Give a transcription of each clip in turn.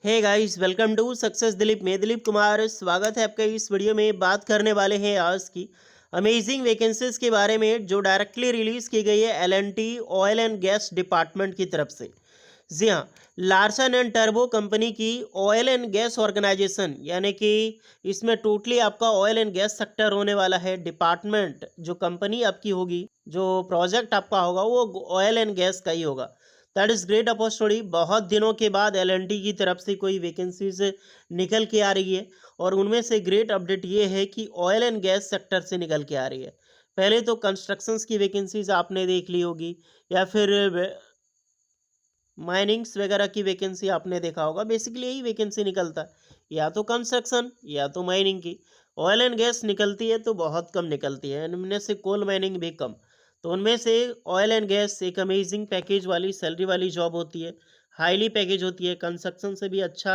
Hey guys, welcome to success Dilip. मैं दिलीप कुमार, स्वागत है आपका इस वीडियो में। बात करने वाले हैं आज की अमेजिंग वैकेंसीज के बारे में जो डायरेक्टली रिलीज की गई है L&T oil and gas department की तरफ से। जी हाँ, लार्सन एंड टर्बो कंपनी की ऑयल एंड गैस ऑर्गेनाइजेशन, यानी कि इसमें टोटली आपका ऑयल एंड गैस सेक्टर होने वाला है। डिपार्टमेंट जो कंपनी आपकी होगी, जो प्रोजेक्ट आपका होगा वो ऑयल एंड गैस का ही होगा। That is great opportunity. बहुत दिनों के बाद एलएनटी की तरफ से कोई वैकेंसीज निकल के आ रही है और उनमें से ग्रेट अपडेट ये है कि ऑयल एंड गैस सेक्टर से निकल के आ रही है। पहले तो कंस्ट्रक्शंस की वैकेंसीज आपने देख ली होगी, या फिर माइनिंग्स वगैरह की वैकेंसी आपने देखा होगा। बेसिकली यही वैकेंसी निकलता है, या तो कंस्ट्रक्शन या तो माइनिंग की। ऑयल एंड गैस निकलती है तो बहुत कम निकलती है, इनमें से कोल माइनिंग भी कम। तो उनमें से ऑयल एंड गैस एक अमेजिंग पैकेज वाली सैलरी वाली जॉब होती है, हाईली पैकेज होती है। कंस्ट्रक्शन से भी अच्छा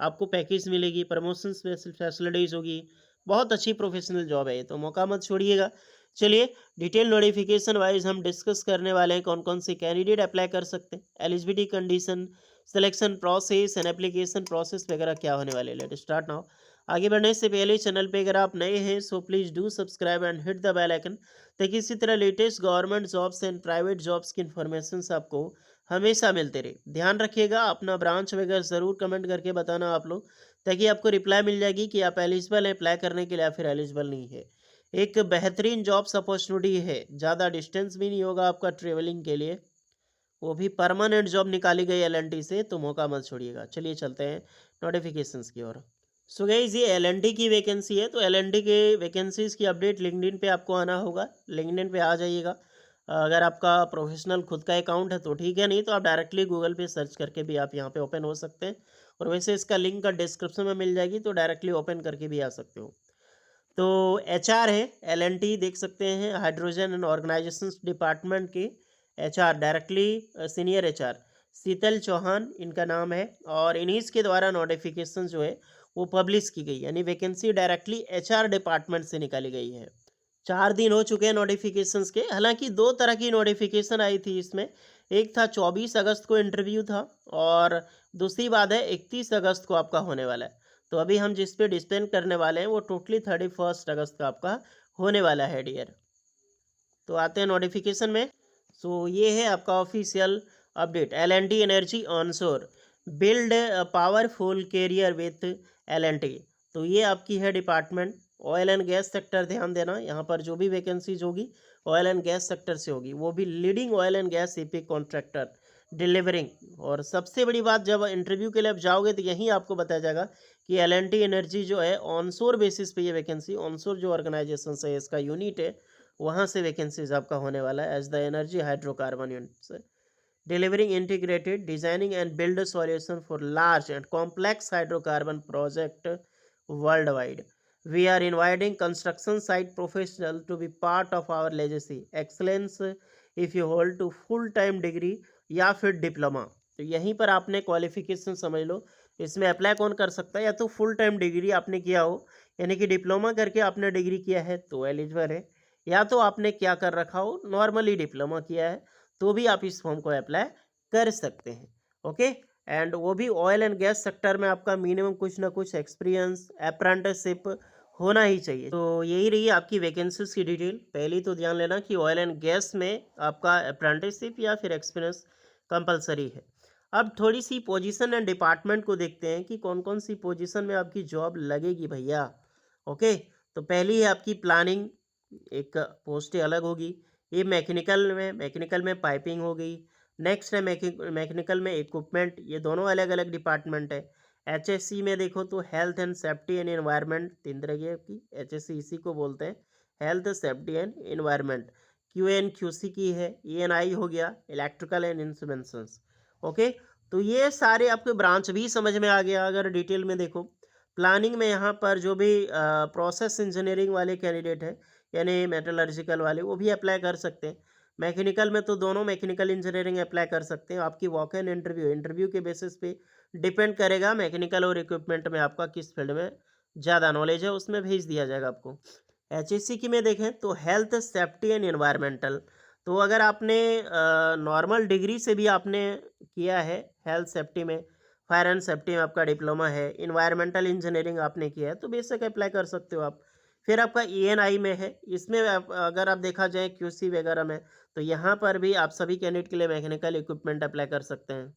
आपको पैकेज मिलेगी, प्रमोशन फैसिलिटीज़ होगी। बहुत अच्छी प्रोफेशनल जॉब है ये, तो मौका मत छोड़िएगा। चलिए, डिटेल नोटिफिकेशन वाइज हम डिस्कस करने वाले हैं कौन कौन से कैंडिडेट अप्लाई कर सकते हैं, eligibility condition, selection process and application process वगैरह क्या होने वाले। Let start now. आगे बढ़ने से पहले चैनल पे अगर आप नए हैं so please do subscribe and hit the bell icon, ताकि इसी तरह latest government jobs and private jobs की इन्फॉर्मेशन आपको हमेशा मिलते रहे। ध्यान रखिएगा, अपना ब्रांच वगैरह ज़रूर कमेंट करके बताना आप लोग, ताकि आपको रिप्लाई मिल जाएगी कि आप एलिजिबल हैं अप्लाई करने के लिए या फिर एलिजिबल नहीं है। एक बेहतरीन जॉब्स अपॉर्चुनिटी है, ज़्यादा डिस्टेंस भी नहीं होगा आपका ट्रेवलिंग के लिए, वो भी परमानेंट जॉब निकाली गई एलएनटी से, तो मौका मत छोड़िएगा। चलिए चलते हैं नोटिफिकेशंस की ओर। सो गाइस, ये एलएनटी की वैकेंसी है, तो एलएनटी के वैकेंसीज़ की अपडेट लिंक्डइन पे आपको आना होगा। लिंक्डइन पे आ जाइएगा। अगर आपका प्रोफेशनल खुद का अकाउंट है तो ठीक है, नहीं तो आप डायरेक्टली गूगल पे सर्च करके भी आप यहाँ पे ओपन हो सकते हैं। और वैसे इसका लिंक का डिस्क्रिप्शन में मिल जाएगी, तो डायरेक्टली ओपन करके भी आ सकते हो। तो एचआर है, एलएनटी देख सकते हैं, हाइड्रोजन एंड ऑर्गेनाइजेशंस डिपार्टमेंट के एचआर, डायरेक्टली सीनियर एचआर शीतल चौहान इनका नाम है। और इन्हीं के द्वारा नोटिफिकेशन जो है वो पब्लिश की गई, यानी वैकेंसी डायरेक्टली एचआर डिपार्टमेंट से निकाली गई है। 4 दिन हो चुके हैं नोटिफिकेशंस के। हालांकि दो तरह की नोटिफिकेशन आई थी इसमें। एक था 24 अगस्त को इंटरव्यू था, और दूसरी बात है 31 अगस्त को आपका होने वाला है। तो अभी हम जिस पे डिस्पेंड करने वाले हैं वो टोटली 31 अगस्त का आपका होने वाला है डियर। तो आते हैं नोटिफिकेशन में। सो ये है आपका official update. L&T energy onshore build powerful career with L&T. तो ये आपकी है department oil and gas sector. ध्यान देना, यहाँ पर जो भी वैकेंसीज होगी ऑयल एंड गैस सेक्टर से होगी, वो भी leading oil and gas EP contractor delivering. और सबसे बड़ी बात, जब इंटरव्यू के लिए आप जाओगे तो यहीं आपको बताया जाएगा कि एलएनटी एनर्जी जो है ऑनशोर बेसिस पे ये वैकेंसी, ऑनशोर जो ऑर्गेनाइजेशन है इसका यूनिट है, वहाँ से वैकेंसीज आपका होने वाला है as the energy hydrocarbon unit से। Delivering integrated designing and build solution for large and complex hydrocarbon project worldwide. We are inviting construction site professional to be part of our legacy excellence if you hold to full time degree या फिर diploma. तो यहीं पर आपने qualification समझ लो। इसमें apply कौन कर सकता है, या तो फुल टाइम डिग्री आपने किया हो, यानी कि डिप्लोमा करके आपने डिग्री किया है तो एलिजिबल है, या तो आपने क्या कर रखा हो, नॉर्मली डिप्लोमा किया है, तो भी आप इस फॉर्म को अप्लाई कर सकते हैं। ओके, एंड वो भी ऑयल एंड गैस सेक्टर में आपका मिनिमम कुछ ना कुछ एक्सपीरियंस, अप्रेंटिसशिप होना ही चाहिए। तो यही रही आपकी वैकेंसीज की डिटेल। पहली तो ध्यान लेना कि ऑयल एंड गैस में आपका अप्रेंटिसशिप या फिर एक्सपीरियंस कंपलसरी है। अब थोड़ी सी पोजीशन एंड डिपार्टमेंट को देखते हैं कि कौन कौन सी पोजीशन में आपकी जॉब लगेगी भैया। ओके, तो पहली है आपकी प्लानिंग, एक पोस्ट अलग होगी। ये मैकेनिकल में पाइपिंग हो गई। नेक्स्ट है मैकेनिकल में इक्विपमेंट, ये दोनों अलग अलग डिपार्टमेंट है। एचएससी में देखो तो health and safety and environment, 3 तरह की आपकी एचएससी इसी को बोलते हैं, हेल्थ सेफ्टी एंड एनवायरनमेंट। क्यूएनक्यूसी की है, ईएनआई हो गया, इलेक्ट्रिकल एंड इंस्ट्रूमेंटेशंस। ओके, तो ये सारे आपके ब्रांच भी समझ में आ गया। अगर डिटेल में देखो, प्लानिंग में यहाँ पर जो भी प्रोसेस इंजीनियरिंग वाले कैंडिडेट हैं, यानी मेटलर्जिकल वाले, वो भी अप्लाई कर सकते हैं। मैकेनिकल में तो दोनों मैकेनिकल इंजीनियरिंग अप्लाई कर सकते हैं। आपकी वॉक इन इंटरव्यू के बेसिस पे डिपेंड करेगा मैकेनिकल और इक्विपमेंट में आपका किस फील्ड में ज़्यादा नॉलेज है, उसमें भेज दिया जाएगा आपको। एचएससी की में देखें तो हेल्थ सेफ्टी एंड एनवायरमेंटल। तो अगर आपने नॉर्मल डिग्री से भी आपने किया है हेल्थ सेफ्टी में, फायर एंड सेफ्टी में आपका डिप्लोमा है, इन्वायरमेंटल इंजीनियरिंग आपने किया है तो बेशक अप्लाई कर सकते हो आप। फिर आपका ईएनआई में है, इसमें अगर आप देखा जाए क्यूसी वगैरह में, तो यहाँ पर भी आप सभी कैंडिडेट के लिए मैकेनिकल इक्विपमेंट अप्लाई कर सकते हैं।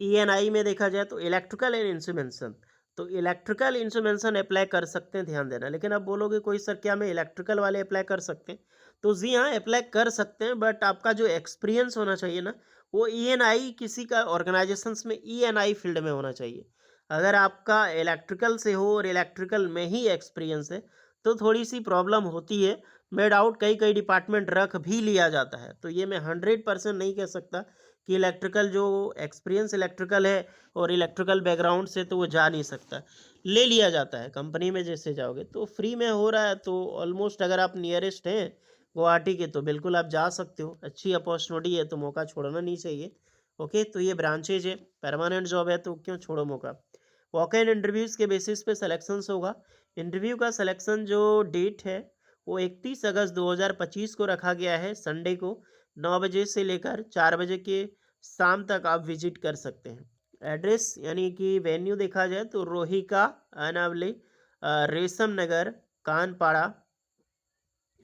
ईएनआई में देखा जाए तो इलेक्ट्रिकल एंड इंस्ट्रूमेंटेशन, तो इलेक्ट्रिकल इंस्ट्रूमेंटेशन अप्लाई कर सकते हैं, ध्यान देना। लेकिन आप बोलोगे कोई सर क्या मैं इलेक्ट्रिकल वाले अप्लाई कर सकते हैं, तो जी हाँ अप्लाई कर सकते हैं, बट आपका जो एक्सपीरियंस होना चाहिए ना, वो ईएनआई किसी का ऑर्गेनाइजेशंस में ईएनआई फील्ड में होना चाहिए। अगर आपका इलेक्ट्रिकल से हो और इलेक्ट्रिकल में ही एक्सपीरियंस है तो थोड़ी सी प्रॉब्लम होती है। नो डाउट कई कई डिपार्टमेंट रख भी लिया जाता है, तो ये मैं 100% नहीं कह सकता कि इलेक्ट्रिकल जो एक्सपीरियंस इलेक्ट्रिकल है और इलेक्ट्रिकल बैकग्राउंड से तो वो जा नहीं सकता, ले लिया जाता है कंपनी में। जैसे जाओगे तो फ्री में हो रहा है, तो ऑलमोस्ट अगर आप नियरेस्ट हैं गुवाहाटी के तो बिल्कुल आप जा सकते हो। अच्छी अपॉर्चुनिटी है तो मौका छोड़ना नहीं चाहिए। ओके, तो ये ब्रांचेज है, परमानेंट जॉब है तो क्यों छोड़ो मौका। वॉक इन इंटरव्यूज़ के बेसिस पे सिलेक्शंस होगा। इंटरव्यू का सिलेक्शन जो डेट है वो 31 अगस्त 2025 को रखा गया है, संडे को 9 बजे से लेकर 4 बजे के शाम तक आप विजिट कर सकते हैं। एड्रेस यानी कि वेन्यू देखा जाए तो रोहिका अनावली रेशम नगर कानपाड़ा,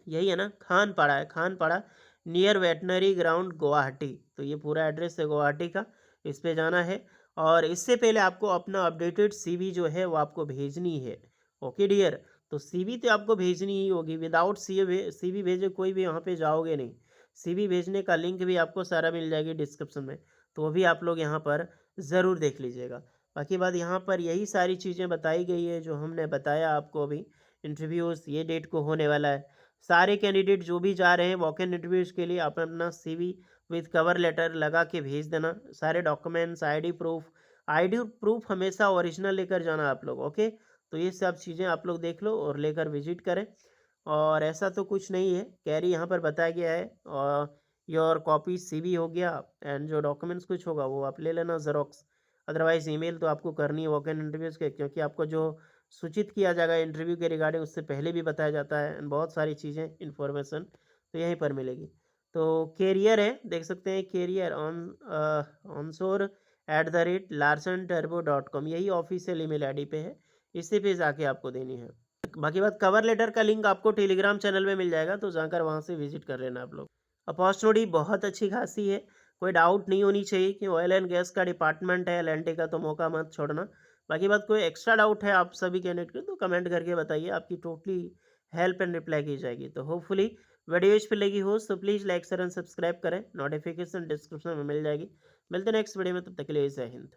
यही है ना, खानपाड़ा है, खानपाड़ा नियर वेटनरी ग्राउंड गुवाहाटी। तो ये पूरा एड्रेस है गुवाहाटी का, इस पे जाना है। और इससे पहले आपको अपना अपडेटेड सीवी जो है वो आपको भेजनी है। ओके डियर, तो सीवी तो आपको भेजनी ही होगी, विदाउट सीवी भेजे कोई भी वहाँ पे जाओगे नहीं। सीवी भेजने का लिंक भी आपको सारा मिल जाएगी डिस्क्रिप्शन में, तो वो भी आप लोग यहाँ पर ज़रूर देख लीजिएगा। बाकी बात यहाँ पर यही सारी चीज़ें बताई गई है जो हमने बताया आपको अभी। इंटरव्यूज़ ये डेट को होने वाला है। सारे कैंडिडेट जो भी जा रहे हैं वॉक इन इंटरव्यूज़ के लिए अपना सीवी विद कवर लेटर लगा के भेज देना। सारे डॉक्यूमेंट्स, आईडी प्रूफ हमेशा ओरिजिनल लेकर जाना आप लोग। ओके, तो ये सब चीज़ें आप लोग देख लो और लेकर विजिट करें। और ऐसा तो कुछ नहीं है, कैरी यहाँ पर बताया गया है। और योर कॉपी सीवी हो गया, एंड जो डॉक्यूमेंट्स कुछ होगा वो आप ले लेना ज़ेरॉक्स। अदरवाइज़ ईमेल तो आपको करनी है वॉक इन इंटरव्यूज़ के, क्योंकि आपको जो सूचित किया जाएगा इंटरव्यू के रिगार्डिंग उससे पहले भी बताया जाता है, एंड बहुत सारी चीज़ें इन्फॉर्मेशन तो यहीं पर मिलेगी। तो कैरियर है, देख सकते हैं कैरियर ऑनशोर @larsenturbo.com, यही ऑफिशियल ईमेल आईडी पे है, इसी पे जाके आपको देनी है। बाकी बात कवर लेटर का लिंक आपको टेलीग्राम चैनल में मिल जाएगा, तो जाकर वहाँ से विजिट कर लेना आप लोग। अपॉर्चुनिटी बहुत अच्छी खासी है, कोई डाउट नहीं होनी चाहिए कि ऑयल एंड गैस का डिपार्टमेंट है एल का, तो मौका मत छोड़ना। बाकी बात कोई एक्स्ट्रा डाउट है आप सभी कैंडिडेट के तो कमेंट करके बताइए, आपकी टोटली हेल्प एंड रिप्लाई की जाएगी। तो होपफुली वीडियो इस पर लगी हो तो please like share and subscribe करें, नोटिफिकेशन डिस्क्रिप्शन में मिल जाएगी। मिलते हैं नेक्स्ट वीडियो में, तब तक के लिए जय हिंद।